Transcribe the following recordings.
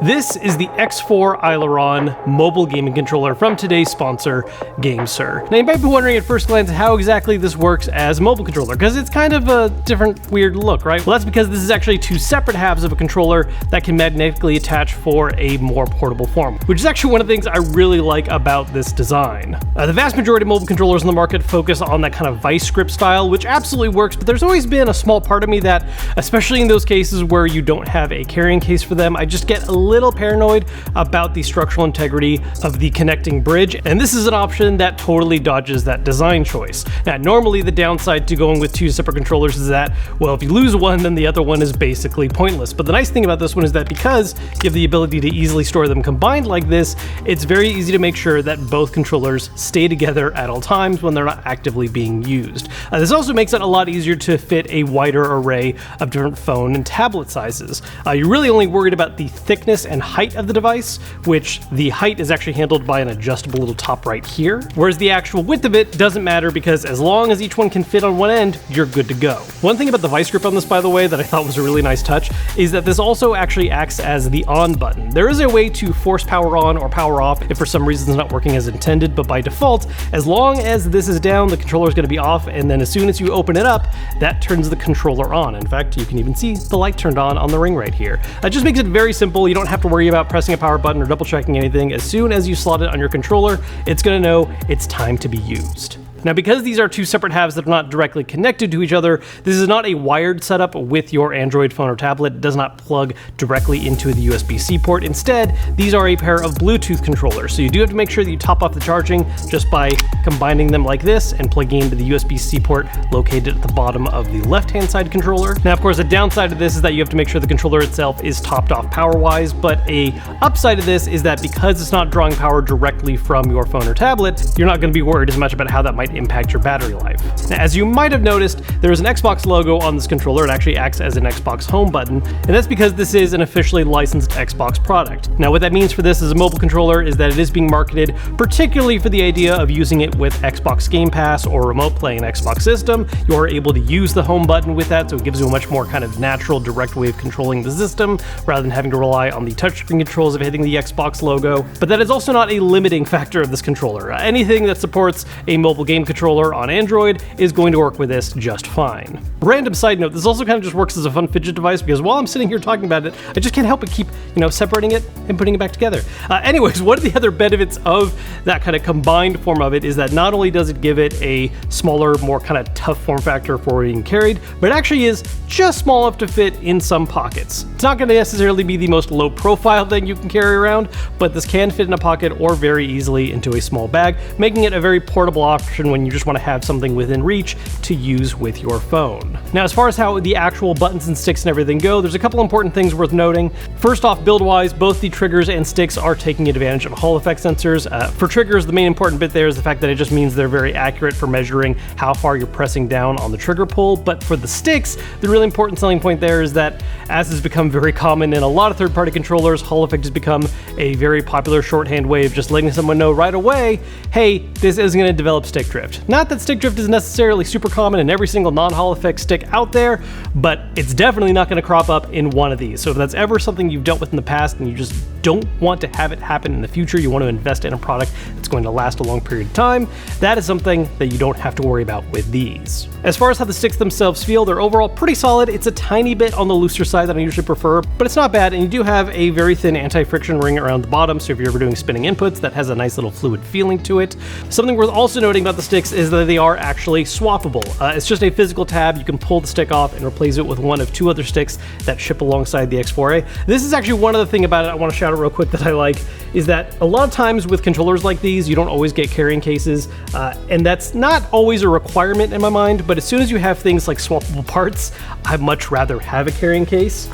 This is the X4 Aileron mobile gaming controller from today's sponsor, GameSir. Now you might be wondering at first glance how exactly this works as a mobile controller, because it's kind of a different weird look, right? Well, that's because this is actually two separate halves of a controller that can magnetically attach for a more portable form, which is actually one of the things I really like about this design. The vast majority of mobile controllers in the market focus on that kind of vice grip style, which absolutely works, but there's always been a small part of me that, especially in those cases where you don't have a carrying case for them, I just get a little paranoid about the structural integrity of the connecting bridge, and this is an option that totally dodges that design choice. Now, normally the downside to going with two separate controllers is that, well, if you lose one, then the other one is basically pointless. But the nice thing about this one is that because you have the ability to easily store them combined like this, it's very easy to make sure that both controllers stay together at all times when they're not actively being used. This also makes it a lot easier to fit a wider array of different phone and tablet sizes. You're really only worried about the thickness and height of the device, which the height is actually handled by an adjustable little top right here, whereas the actual width of it doesn't matter because as long as each one can fit on one end, you're good to go. One thing about the vice grip on this, by the way, that I thought was a really nice touch is that this also actually acts as the on button. There is a way to force power on or power off if for some reason it's not working as intended, but by default, as long as this is down, the controller is going to be off, and then as soon as you open it up, that turns the controller on. In fact, you can even see the light turned on the ring right here. That just makes it very simple. You don't have to worry about pressing a power button or double checking anything. As soon as you slot it on your controller, it's going to know it's time to be used. Now, because these are two separate halves that are not directly connected to each other, this is not a wired setup with your Android phone or tablet. It does not plug directly into the USB-C port. Instead, these are a pair of Bluetooth controllers. So you do have to make sure that you top off the charging just by combining them like this and plugging into the USB-C port located at the bottom of the left-hand side controller. Now, of course, the downside of this is that you have to make sure the controller itself is topped off power-wise, but a upside of this is that because it's not drawing power directly from your phone or tablet, you're not going to be worried as much about how that might impact your battery life. Now, as you might have noticed, there is an Xbox logo on this controller. It actually acts as an Xbox home button, and that's because this is an officially licensed Xbox product. Now, what that means for this as a mobile controller is that it is being marketed particularly for the idea of using it with Xbox Game Pass or remote play an Xbox system. You're able to use the home button with that, so it gives you a much more kind of natural, direct way of controlling the system rather than having to rely on the touchscreen controls of hitting the Xbox logo. But that is also not a limiting factor of this controller. Anything that supports a mobile game controller on Android is going to work with this just fine. Random side note, this also kind of just works as a fun fidget device because while I'm sitting here talking about it, I just can't help but keep, separating it and putting it back together. Anyways, one of the other benefits of that kind of combined form of it is that not only does it give it a smaller, more kind of tough form factor for being carried, but it actually is just small enough to fit in some pockets. It's not going to necessarily be the most low profile thing you can carry around, but this can fit in a pocket or very easily into a small bag, making it a very portable option when you just want to have something within reach to use with your phone. Now, as far as how the actual buttons and sticks and everything go, there's a couple important things worth noting. First off, build-wise, both the triggers and sticks are taking advantage of Hall effect sensors. For triggers, the main important bit there is the fact that it just means they're very accurate for measuring how far you're pressing down on the trigger pull. But for the sticks, the really important selling point there is that, as has become very common in a lot of third-party controllers, Hall effect has become a very popular shorthand way of just letting someone know right away, hey, this is going to develop stick drift. Not that stick drift is necessarily super common in every single non-Hall effect stick out there, but it's definitely not going to crop up in one of these. So if that's ever something you've dealt with in the past and you just don't want to have it happen in the future, you want to invest in a product that's going to last a long period of time, that is something that you don't have to worry about with these. As far as how the sticks themselves feel, they're overall pretty solid. It's a tiny bit on the looser side that I usually prefer, but it's not bad, and you do have a very thin anti-friction ring around the bottom, so if you're ever doing spinning inputs, that has a nice little fluid feeling to it. Something worth also noting about the sticks is that they are actually swappable. It's just a physical tab. You can pull the stick off and replace it with one of two other sticks that ship alongside the X4A. This is actually one other thing about it I want to shout out real quick that I like, is that a lot of times with controllers like these, you don't always get carrying cases, and that's not always a requirement in my mind, but as soon as you have things like swappable parts, I'd much rather have a carrying case,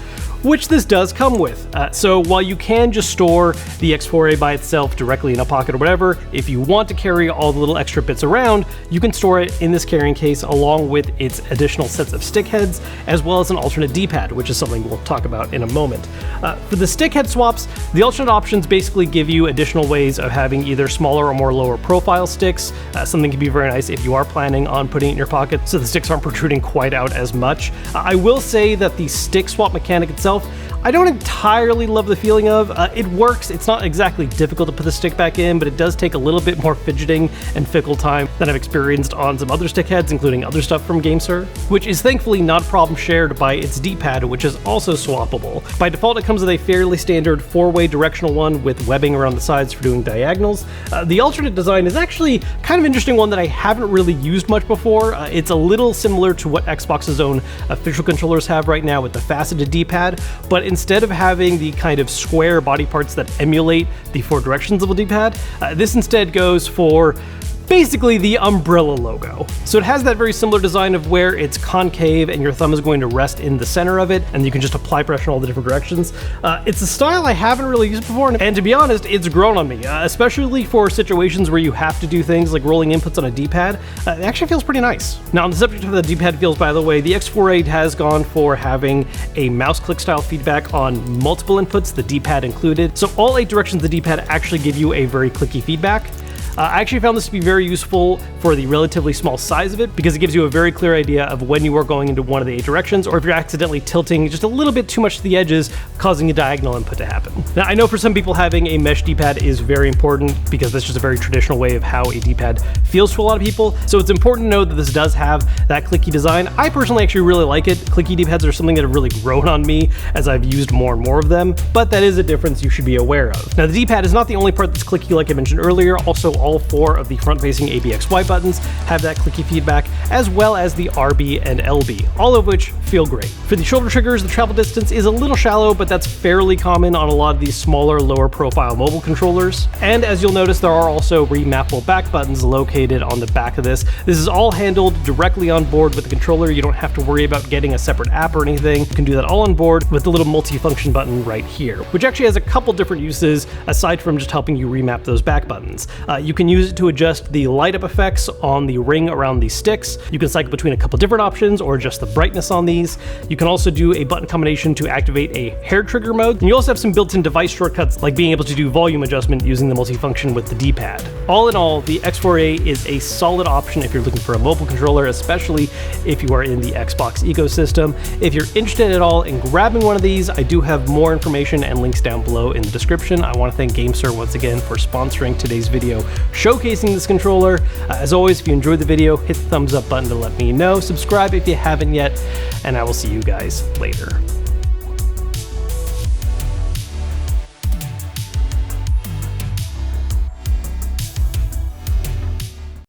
which this does come with. So while you can just store the X4A by itself directly in a pocket or whatever, if you want to carry all the little extra bits around, you can store it in this carrying case along with its additional sets of stick heads, as well as an alternate D-pad, which is something we'll talk about in a moment. For the stick head swaps, the alternate options basically give you additional ways of having either smaller or more lower profile sticks. Something can be very nice if you are planning on putting it in your pocket so the sticks aren't protruding quite out as much. I will say that the stick swap mechanic itself, I don't entirely love the feeling of. It works. It's not exactly difficult to put the stick back in, but it does take a little bit more fidgeting and fickle time than I've experienced on some other stick heads, including other stuff from GameSir, which is thankfully not a problem shared by its D-pad, which is also swappable. By default, it comes with a fairly standard 4-way directional one with webbing around the sides for doing diagonals. The alternate design is actually kind of interesting one that I haven't really used much before. It's a little similar to what Xbox's own official controllers have right now with the faceted D-pad, but instead of having the kind of square body parts that emulate the 4 directions of a D-pad, this instead goes for basically the umbrella logo. So it has that very similar design of where it's concave and your thumb is going to rest in the center of it, and you can just apply pressure in all the different directions. It's a style I haven't really used before, and to be honest, it's grown on me, especially for situations where you have to do things like rolling inputs on a D-pad. It actually feels pretty nice. Now, on the subject of the D-pad feels, by the way, the X48 has gone for having a mouse click style feedback on multiple inputs, the D-pad included. So all 8 directions of the D-pad actually give you a very clicky feedback. I actually found this to be very useful for the relatively small size of it because it gives you a very clear idea of when you are going into one of the 8 directions, or if you're accidentally tilting just a little bit too much to the edges, causing a diagonal input to happen. Now, I know for some people having a mesh D-pad is very important because that's just a very traditional way of how a D-pad feels to a lot of people, so it's important to know that this does have that clicky design. I personally actually really like it. Clicky D-pads are something that have really grown on me as I've used more and more of them, but that is a difference you should be aware of. Now, the D-pad is not the only part that's clicky like I mentioned earlier. Also, all 4 of the front-facing ABXY buttons have that clicky feedback, as well as the RB and LB, all of which feel great. For the shoulder triggers, the travel distance is a little shallow, but that's fairly common on a lot of these smaller, lower-profile mobile controllers. And as you'll notice, there are also remappable back buttons located on the back of this. This is all handled directly on board with the controller. You don't have to worry about getting a separate app or anything. You can do that all on board with the little multi-function button right here, which actually has a couple different uses aside from just helping you remap those back buttons. You can use it to adjust the light up effects on the ring around these sticks. You can cycle between a couple different options or adjust the brightness on these. You can also do a button combination to activate a hair trigger mode. And you also have some built-in device shortcuts like being able to do volume adjustment using the multifunction with the D-pad. All in all, the X4A is a solid option if you're looking for a mobile controller, especially if you are in the Xbox ecosystem. If you're interested at all in grabbing one of these, I do have more information and links down below in the description. I want to thank GameSir once again for sponsoring today's video showcasing this controller. As always, if you enjoyed the video, hit the thumbs up button to let me know. Subscribe if you haven't yet, and I will see you guys later.